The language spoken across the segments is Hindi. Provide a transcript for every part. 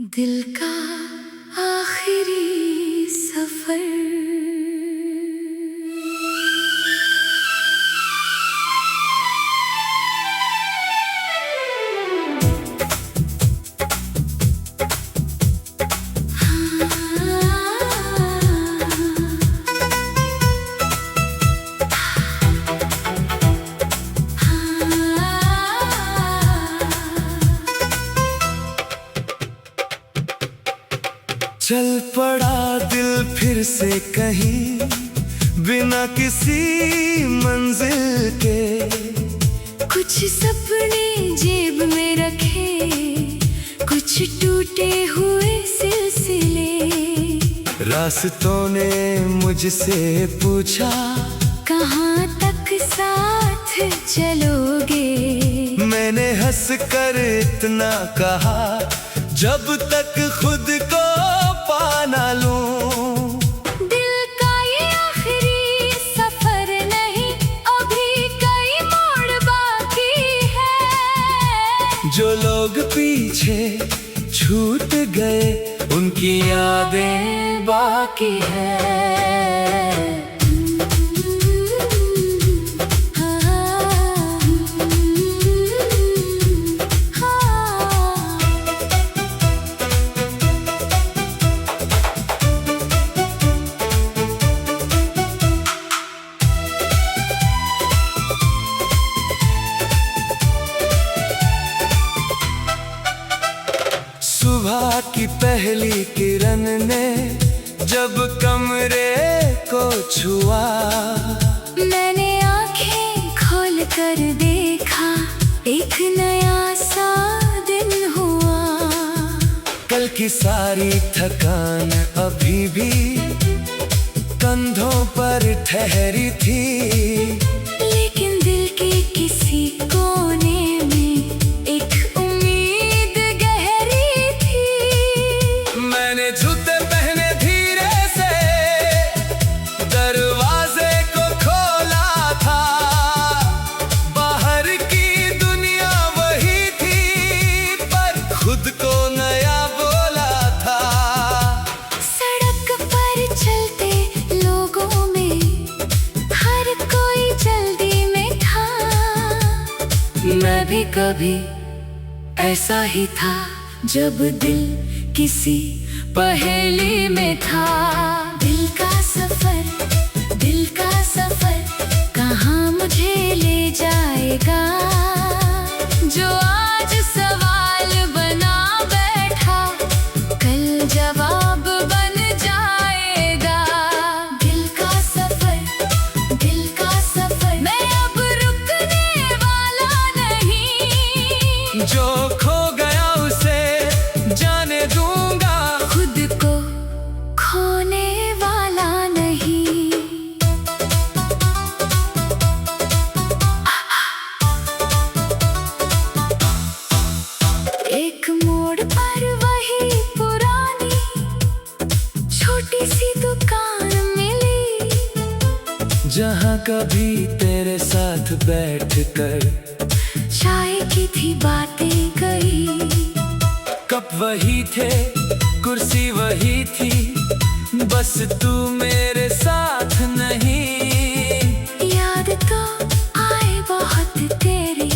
दिल का आखिरी सफर। चल पड़ा दिल फिर से कहीं बिना किसी मंजिल के। कुछ सपने जेब में रखे, कुछ टूटे हुए सिलसिले। रास्तों ने मुझसे पूछा, कहाँ तक साथ चलोगे? मैंने हंस कर इतना कहा, जब तक खुद को पा ना लूं। दिल का ये आखिरी सफर नहीं, अभी कई मोड़ बाकी है। जो लोग पीछे छूट गए, उनकी यादें बाकी है। सुबह की पहली किरण ने जब कमरे को छुआ, मैंने आंखें खोल कर देखा, एक नया सा दिन हुआ। कल की सारी थकान अभी भी कंधों पर ठहरी थी, लेकिन दिल के किसी कोने में एक उम्मीद गहरी थी। मैंने जूते पहने धीरे से दरवाजे को खोला था, बाहर की दुनिया वही थी, पर खुद को नया बोला था। सड़क पर चलते लोगों में हर कोई जल्दी में था। मैं भी कभी ऐसा ही था, जब दिल किसी पहेली में था। दिल का सफर, दिल का सफर, कहाँ मुझे ले जाएगा? जो आज सवाल बना बैठा, कल जवाब बन जाएगा। दिल का सफर, दिल का सफर, मैं अब रुकने वाला नहीं। जो खो गया उसे जाने दूंगा, खुद को खोने वाला नहीं। एक मोड़ पर वही पुरानी छोटी सी दुकान मिली, जहाँ कभी तेरे साथ बैठकर चाय की थी बातें कही। कप वही थे, कुर्सी वही थी, बस तू मेरे साथ नहीं। याद तो आए बहुत तेरी,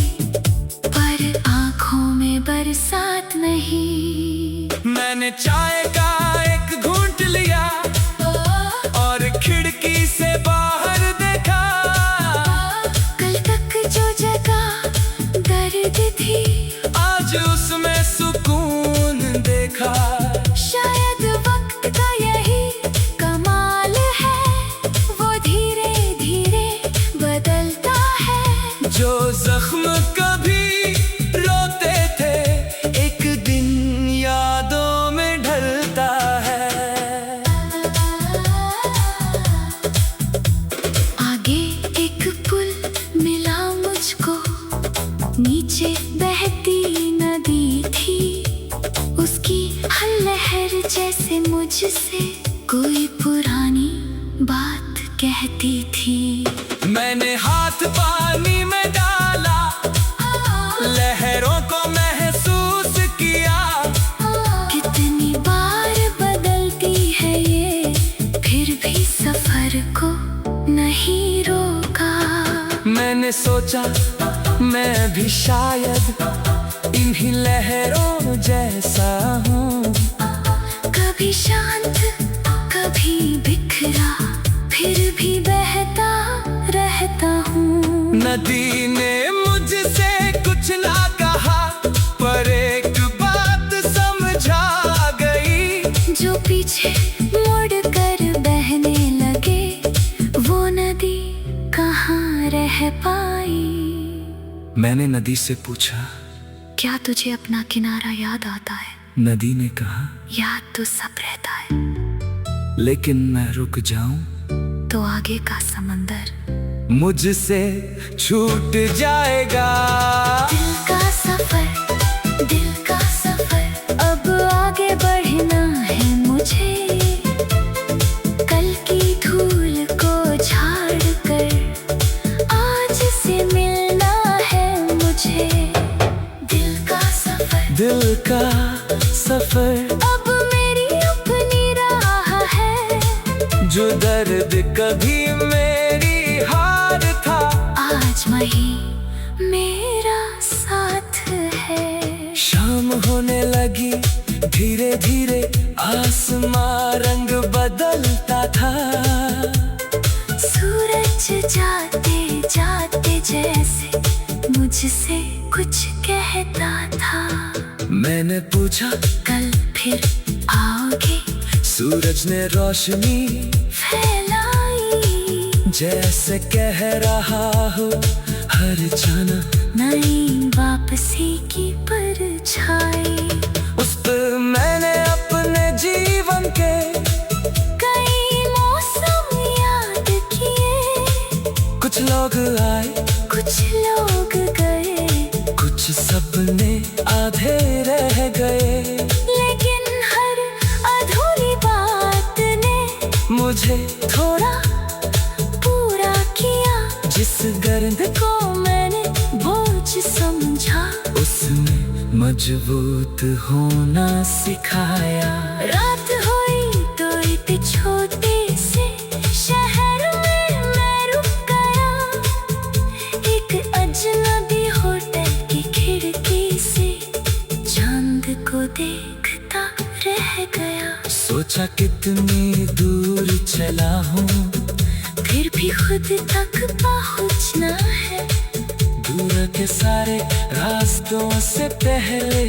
पर आंखों में बरसात नहीं। मैंने चाय का एक घूंट लिया और खिड़की से बाहर देखा। कल तक जो जगह दर्द थी, आज उसमें सुकून देखा। शायद वक्त का यही कमाल है, वो धीरे धीरे बदलता है। जो जख्म कभी रोते थे, एक दिन यादों में ढलता है। आगे एक पुल मिला मुझको, नीचे बहती नदी थी, उसकी हर लहर जैसे मुझसे कोई पुरानी बात कहती थी। मैंने हाथ पानी में डाला, लहरों को महसूस किया। कितने मैंने सोचा मैं भी शायद इन्हीं लहरों जैसा हूँ। कभी शांत कभी बिखरा, फिर भी बहता रहता हूँ। नदी ने मुझसे कुछ ना कहा, पर एक बात समझा गई। जो पीछे मुड़ कर बहने लगे, वो नदी कहाँ रह पाई। मैंने नदी से पूछा, क्या तुझे अपना किनारा याद आता है? नदी ने कहा, याद तो सब रहता है, लेकिन मैं रुक जाऊं तो आगे का समंदर मुझसे छूट जाएगा। दिल का सफर, दिल का सफर, अब आगे बढ़ना है मुझे। कल की धूल को झाड़ कर आज से मिलना है मुझे। दिल का सफर, दिल का सफर, अब मेरी अपनी राह है। जो दर्द कभी मेरी हार था, आज वही मेरा साथ है। शाम होने लगी, धीरे धीरे आसमां रंग बदलता था। सूरज जाते जाते जैसे मुझसे कुछ कहता था। मैंने पूछा, कल फिर आओगे? सूरज ने रोशनी फैलाई, जैसे कह रहा हो हर जाना नई वापसी की परछाई। उस पर मैंने अपने जीवन के कई मौसम याद किए। कुछ लोग आए, कुछ लोग गए, कुछ सपने आधे रह गए। लेकिन हर अधूरी बात ने मुझे थोड़ा पूरा किया। जिस गर्द को मैंने बोझ समझा, उसने मजबूत होना सिखाया। रात हुई तो एक छोटे से शहर में मैं रुक गया। एक अजनबी होटल की खिड़की से चांद को देखता रह गया। सोचा कितनी दूर चला हूँ, फिर भी खुद तक पहुँचना है। दूर के सारे रास्तों से पहले